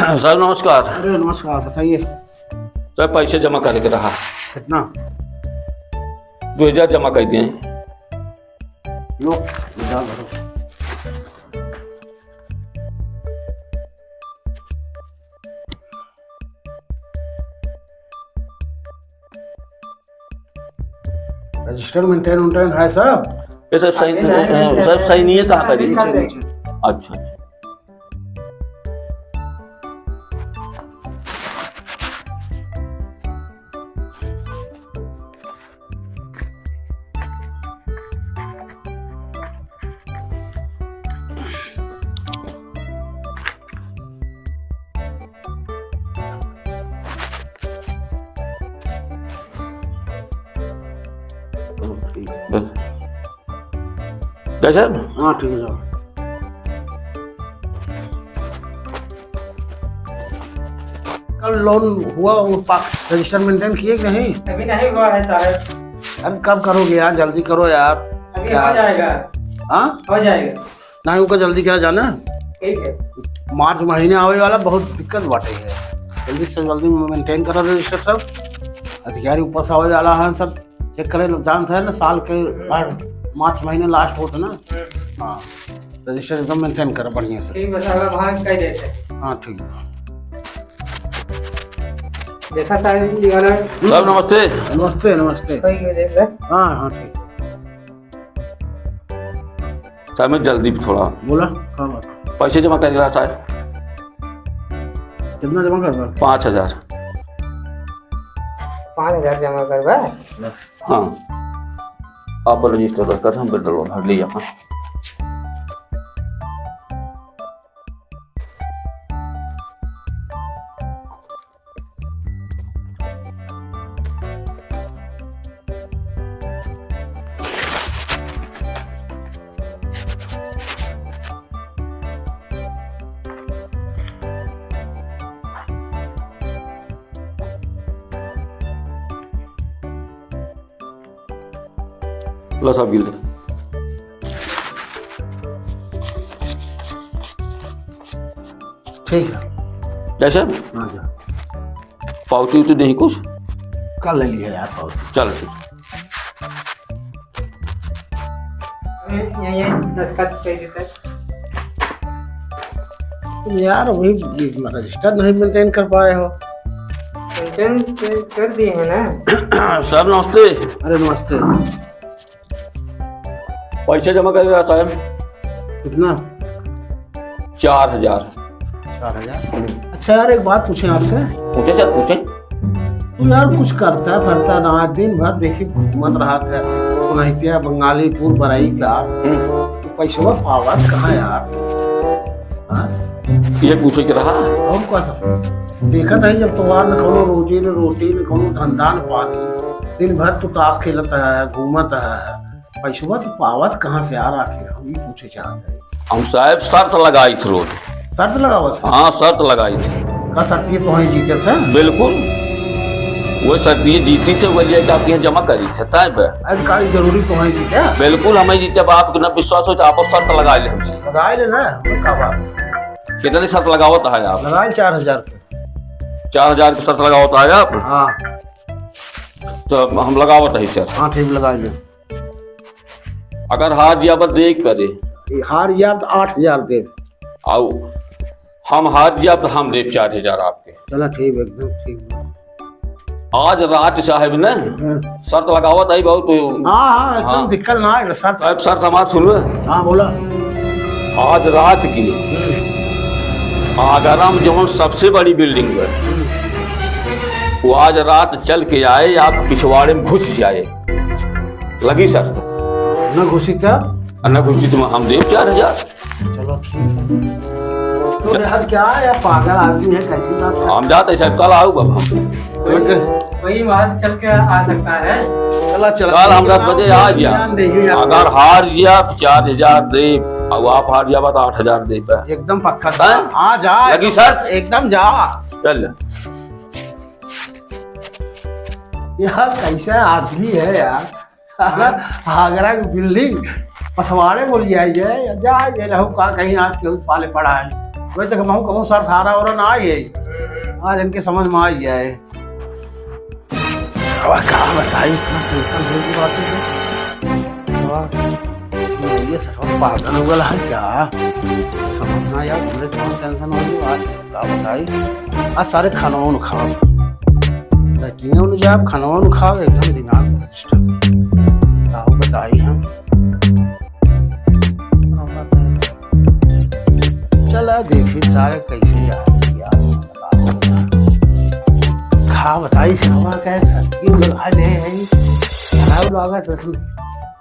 Sir नमस्कार। अरे नमस्कार, बताइए। सर पैसे जमा करे के रहा, कितना? 2000 जमा कर दिए। लो जा भरो। रजिस्टर मेंटेन उंटेन है सब? ये सब सही, सब सही नहीं है। कहाँ करी? नीचे नीचे। अच्छा अच्छा। कैसे? हाँ ठीक है, जाओ। कल लोन हुआ वो रजिस्टर मेंटेन किए कि नहीं? अभी नहीं हुआ है साहब। अरे कब करोगे यार, जल्दी करो यार। अभी हो जाएगा। हाँ हो जाएगा। नहीं होगा जल्दी क्या जाना। ठीक है। मार्च महीने आवे वाला, बहुत दिक्कत बाटे है। जल्दी से जल्दी मेंटेन करो रजिस्टर सब। अधिकारी ऊपर से आवे वाला है, सब चेक करे। जानते हैं ना, साल के मार्च महीने लास्ट होता ना। हाँ रजिस्टर एकदम मेंटेन करो बढ़िया से। ठीक है साहब, वहाँ कह देते हैं। हाँ ठीक है। देखा साहब ये वाला। सर नमस्ते। नमस्ते नमस्ते। कोई ये देख ले। हाँ हाँ ठीक। सर मैं जल्दी थोड़ा बोला क्या बात? पैसे जमा कर रहा साहब। कितना जमा करवा? 5000। 5000 जमा करवा। हाँ आप रजिस्टर कर, हम पेट्रोल भर लिया। लो सब गिल। ठीक है। कैसे? हाँ जा। पावती उती नहीं कुछ? कल ले लिया यार पावती। चल ठीक। ये दस्तखत कर देते हैं। यार वही रजिस्टर नहीं मेंटेन कर पाए हो। मेंटेन कर दिए हैं ना। सर नमस्ते। अरे नमस्ते। पैसे जमा कर रहा साहब। कितना? 4000। 4000। अच्छा यार एक बात पूछे आपसे। पूछे सर पूछे। तू यार कुछ करता फिरता ना, दिन भर देखी घूमत रहा था, सुनहितिया बंगालीपुर बरई का। तो पैसा पावत कहाँ यार? हाँ? ये पूछे के रहा। हम कैसा देखा था जब तुम्हार न कोनो रोजी न रोटी न कोनो धंधा न पानी, दिन भर तू ताश खेलता है घूमत है, पैसा तो पावत कहाँ से यार? आखिर हम ये पूछे चाहते हैं। हम साहब शर्त लगाई थी रोज। शर्त लगावत? हाँ शर्त लगाई थी। का शर्त ये तो ही जीते थे? बिल्कुल वो शर्त ये जीती थे, वही कि आपके यहाँ जमा करी थे तब। अधिकारी जरूरी तो ही जीते? बिल्कुल हमें जीते। अब आपको न विश्वास हो तो आप शर्त लगा ले हमसे। लगाए ले ना। का बात? कितनी शर्त लगावत है आप? लगाए 4000 के। 4000 की शर्त लगावत है आप? हाँ तो हम लगावत है सर। हाँ ठीक लगाए ले। अगर हार जिया पर देख करे, हार या तो 8000 दे। आओ हम हार जिया तो हम दे 4000 आपके। चला ठीक एकदम ठीक। आज रात साहब ने शर्त लगावत है बहुत। हाँ हाँ एकदम हाँ। दिक्कत ना है शर्त। साहब शर्त हमारे सुनो। हाँ बोला। आज रात की आगरा में जो सबसे बड़ी बिल्डिंग है, वो आज रात चल के आए, आप पिछवाड़े में घुस जाए। लगी शर्त? न घुसी था? न घुसी तो हम दे 4000। चलो ठीक है। तो यार क्या है यार, पागल आदमी है, कैसी बात है? हम जाते साहब कल आओ बाबा। कोई वहाँ चल के आ सकता है। चला चला कल हम 10 बजे आ गया। अगर हार गया 4000 दे, अब आप हार गया तो 8000 दे। एकदम पक्का हाँ? हाँ जा। लगी शर्त? एकदम जा। चल यार कैसा आदमी है यार, साला आगरा की बिल्डिंग पछवाड़े बोल जाए जा रहो का कहीं आज के उस पाले पड़ा है। वही तक महू कहूँ सर थारा और ना आई है आज इनके समझ में आई है क्या बताई इतना टेंशन होने की बात है ये सब पागल हो गया है क्या समझ ना यार मुझे कौन टेंशन हो रही आज क्या बताई आज सारे खानों खाओ लड़कियों ने जब खानों खाओ एकदम दिमाग डिस्टर्ब क्या बताई हम चला देखी सारे कैसे यार खा बताई हवा का क्यों लगा ले है खराब लगा तो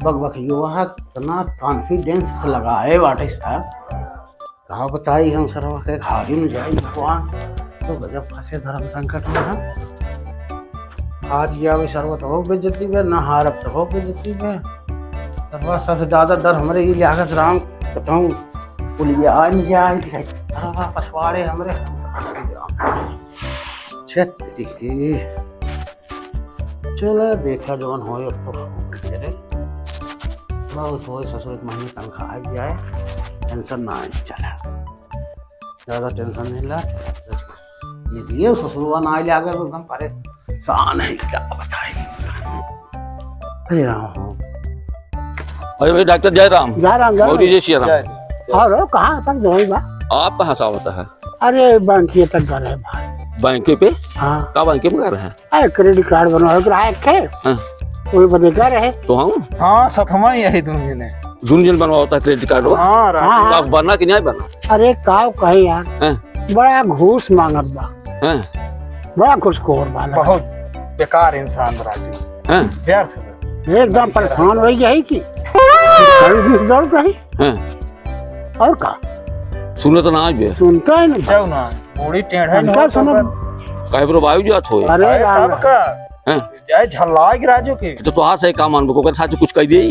बग बग युवा इतना कॉन्फिडेंस से लगाए बाटे सर कहा बताई हम सर के हारी में जाए भगवान तो गजब फंसे धर्म संकट में हम हार गया भाई सर्वत हो बेइज्जती में ना हारब तो हो बेइज्जती में सर्वा सबसे ज़्यादा डर हमारे ये लिहाज राम बताऊँ पुलिया आ नहीं जाए पछवाड़े हमारे छत्ती चलो देखा जवन हो तो बहुत हो ससुर एक महीने तनख्वाह आ जाए टेंशन ना आए चला ज़्यादा टेंशन नहीं ला ये ससुरवा ना आए आगे तो एकदम परेशान है क्या बताए अरे राम अरे भाई डॉक्टर जयराम जयराम जय श्री राम। और कहाँ तक जोई बा आप कहाँ से होता है? अरे बैंक तक घर है भाई बैंक पे? हाँ का बैंक में घर है? अरे क्रेडिट कार्ड बनवा के कोई बनेगा रहे तो हम हाँ सतमा ही है दुनिया ने जून बनवा होता है क्रेडिट कार्ड हाँ बना कि नहीं बना? अरे काव कहे यार बड़ा घूस मांगत बा बड़ा घूसखोर बा बहुत बेकार इंसान राजू व्यर्थ एकदम परेशान हो गई कि दौड़ रही और का सुनो तो ना आज सुनता है ना जाओ ना बूढ़ी टेढ़ा क्या सुनो काहे पर वायु जात होए अरे राम जाए झल्ला राजू के तो हाथ से काम मान को साथ कुछ कह दे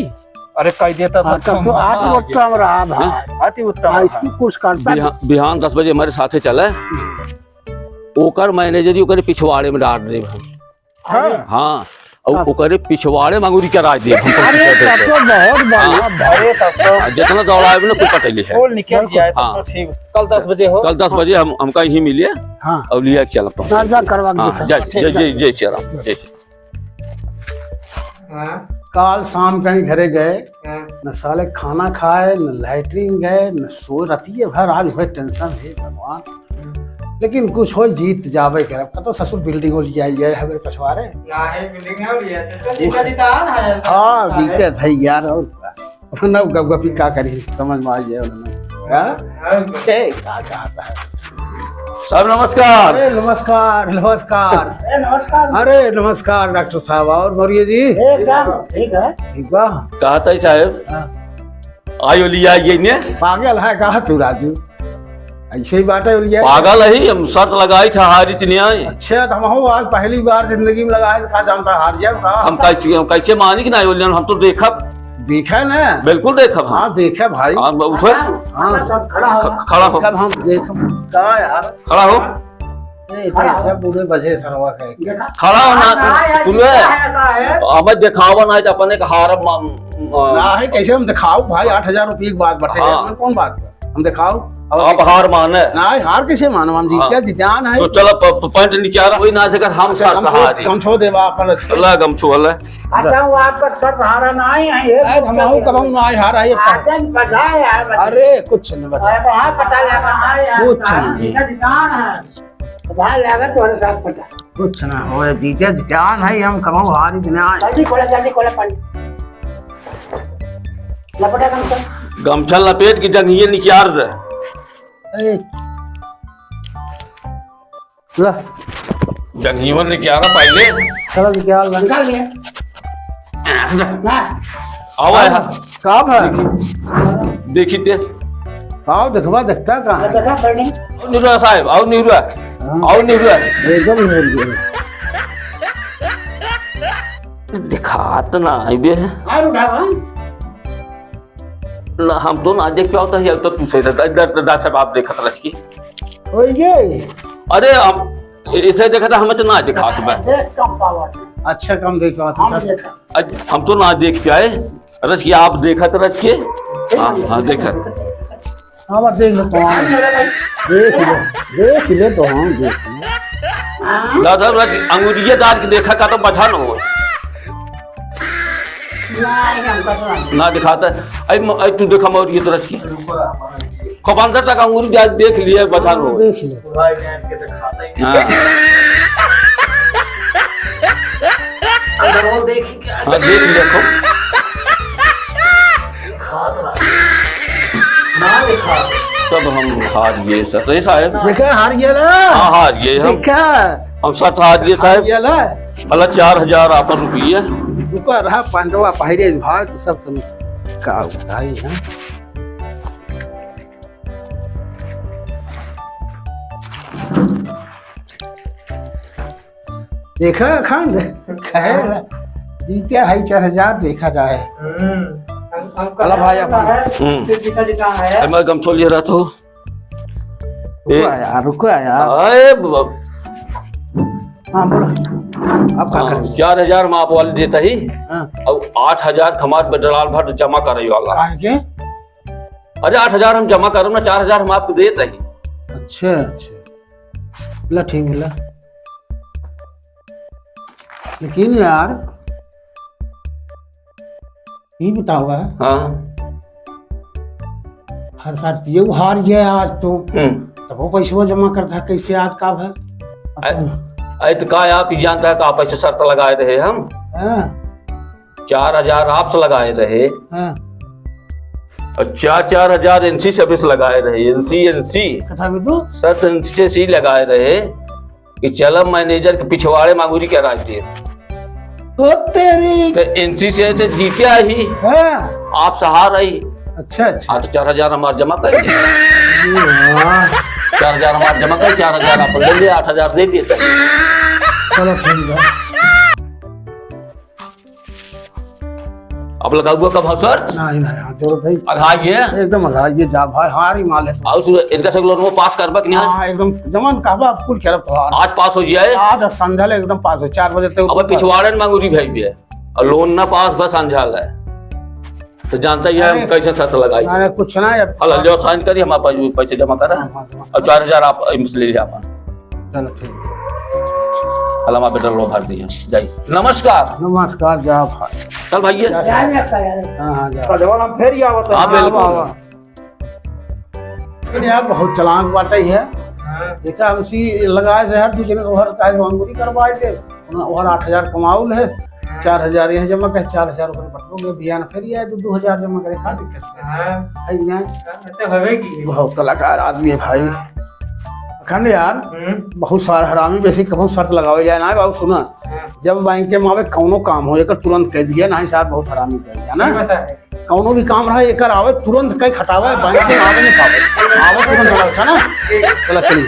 अरे कह देता तो आज उत्तम रहा भाई अति उत्तम इसकी कुछ करता बिहान 10 बजे हमारे साथे चले ओकर मैनेजर ओकर पिछवाड़े में डाल दे हाँ और ओकरे पिछवाड़े मंगूरी करा दे अरे तब तो बहुत बड़ा अरे तब तो जितना दौड़ाए ना कोई पटेली है बोल निकल जाए तो ठीक कल 10 बजे हो कल 10 बजे हमका यही मिलिए हाँ और लिया चलता हूँ जा करवा जय जय जय जय श्री राम जय श्री काल शाम कहीं घरे गए न साले खाना खाए न लैटरिन गए न सो रतिये भर आज हुए टेंशन है भगवान लेकिन कुछ हो जीत जावे कर तो ससुर बिल्डिंग ले जाइए हमारे पछवारे हाँ जीते थे यार और न गपगपी का करी समझ में आ जाए उन्होंने क्या चाहता है साहब नमस्कार। अरे नमस्कार नमस्कार नमस्कार अरे नमस्कार डॉक्टर साहब और मौर्य जी एकदम ठीक है ठीक बा कहा था साहब आयो लिया ये ने पागल है कहा तू राजू ऐसे ही बात है पागल है हम शर्त लगाई था हारी थी नहीं अच्छा तो हम आज पहली बार जिंदगी में लगाए कहा जानता हार जाए हम कैसे मानी कि नहीं हम तो देखा ना बिल्कुल देखा हाँ देखा भाई उठो सब खड़ा हो खड़ा हो कब हम देख का यार खड़ा हो इतने बूढ़े बजे सरवा के खड़ा हो ना सुनो हमें दिखावा ना अपने का हार ना है कैसे हम दिखाओ भाई 8,000 रुपये की बात बटे कौन बात हम दिखाओ आप हार माने ना हार कैसे मानो हम जीते जितान है तो चलो पॉइंट निकाला वही ना जगह हम शर्त हारी हम छो देवा अपन अल्लाह गम छो अल्लाह अच्छा वो आप तक शर्त हारा ना आई है हम कब हम ना हार है आजन बजाए यार अरे कुछ नहीं बता अरे वहां पता लगा कुछ नहीं जितान है वहां लगा तुम्हारे साथ पता कुछ ना हो जीते जितान है हम कब हारी बिना जल्दी खोला पानी लपटा गमछा लपेट की जंघिए निकाल दे जंघियों निकाल पहले चलो निकाल निकाल लिया आवा है कब है देखी ते आओ देखवा देखता कहाँ है देखा पढ़ने निरुआ साहब आओ निरुआ एकदम बोल गया दिखात ना आई बे और उठावा ना हम तो ना देख पाता है तो तू सही रहता इधर डॉक्टर आप देखत रह की ओ ये अरे हम इसे देखा था हमें तो ना दिखात बे कम पावर अच्छा कम देखा हम देखा हम तो ना देख पाए रच की आप देखत रह के हां देखा हाँ बस देख लो तो हम देख ले तो हम देख ले। दादा अंगूरिया दाद के देखा का तो बचा न हो ना दिखाता है। तू देखा मोर ये तरह की कब अंदर तक अंगूरी दाद देख लिया बचा न हो। देख ले हाँ अंदर वो देखी क्या हाँ देख देखो ना दिखा तब हम हार गए सर। ऐसा है देखा हार गया ना। हाँ हार गए हम देखा हम साथ हार गए हार साहब। गया ना। अल्लाह 4000 आपन रुपये रुका रहा पांडवा पहरे भाग सब तुम का बताई है। देखा अखंड कहे जीते है 4000 देखा जाए। अला भाई अपन पिताजी कहाँ है? मैं गमछो ले रहा था। रुको यार अरे हाँ बोलो अब क्या करें। 4000 माप वाले देता ही हाँ और 8000 खमार पे दलाल भर जमा करे वाला। आगे अरे 8000 हम जमा करो ना 4000 हम आपको देता ही। अच्छा अच्छा बोला ठीक बोला। लेकिन यार ये बताओ हाँ हर साल ये हार गया आज तो तब वो पैसा जमा करता कैसे आज का है। अरे तो का आप ही जानता है का पैसे शर्त लगाए रहे हम। हाँ 4000 आपसे लगाए रहे हाँ और 4000 एनसी सर्विस लगाए रहे। एनसी कथा में तो शर्त एनसी से लगाए रहे कि चलो मैनेजर के पिछवाड़े मांगूरी क्या राज दे तो तेरी तो एनसी से जीते ही हाँ आप सहार आई। अच्छा अच्छा हाँ तो 4000 हमारे जमा कर हाँ, 4000 हमारे जमा कर 4000 आप ले लिए 8000 दे दिए। चलो ठीक है। अब लगा हुआ कब हाँ सर नहीं नहीं हाँ जरूरत है अघाइए एकदम ये जा भाई हार ही माल है तो। और इनका सब लोग पास करबा कि नहीं आज? हाँ एकदम जमान कहबा कुल खेलब तो आज पास हो जाए। आज संध्या ले एकदम पास हो 4 बजे तक। अब पिछवाड़े में मांगूरी भाई भी है और लोन ना पास बस अंझाल है तो जानता ही है हम कैसे शर्त लगाई। अरे कुछ ना अब हल जो साइन करी हमारे पास पैसे जमा करा और 4000 आप ले लिया अपन। चलो ठीक हल हमारे बेटा लो भर दिए जाइए। नमस्कार नमस्कार जा भाई। चल भाई हाँ हाँ जा हम फिर ही आवत हाँ बिल्कुल लेकिन यार बहुत चलाक बात ही है। देखा उसी लगाए से हर दूसरे को हर काहे अंगूरी करवाए थे और 8000 कमाउल है 4000 यहाँ जमा कर 4000 ऊपर बटोगे बियान फिर आए तो 2000 जमा करे का दिक्कत है ना। अच्छा भवे की बहुत कलाकार आदमी है भाई अखंड यार। बहुत सारा हरामी वैसे कभी शर्त लगावे जाए ना बाबू सुना जब बैंक के मावे कौनो काम हो एकर तुरंत कह दिया ना साहब बहुत हरामी कह दिया ना। कौनो भी काम रहा एकर आवे तुरंत कई खटावे बैंक से आवे नहीं पावे आवे तुरंत अच्छा ना। चला चलिए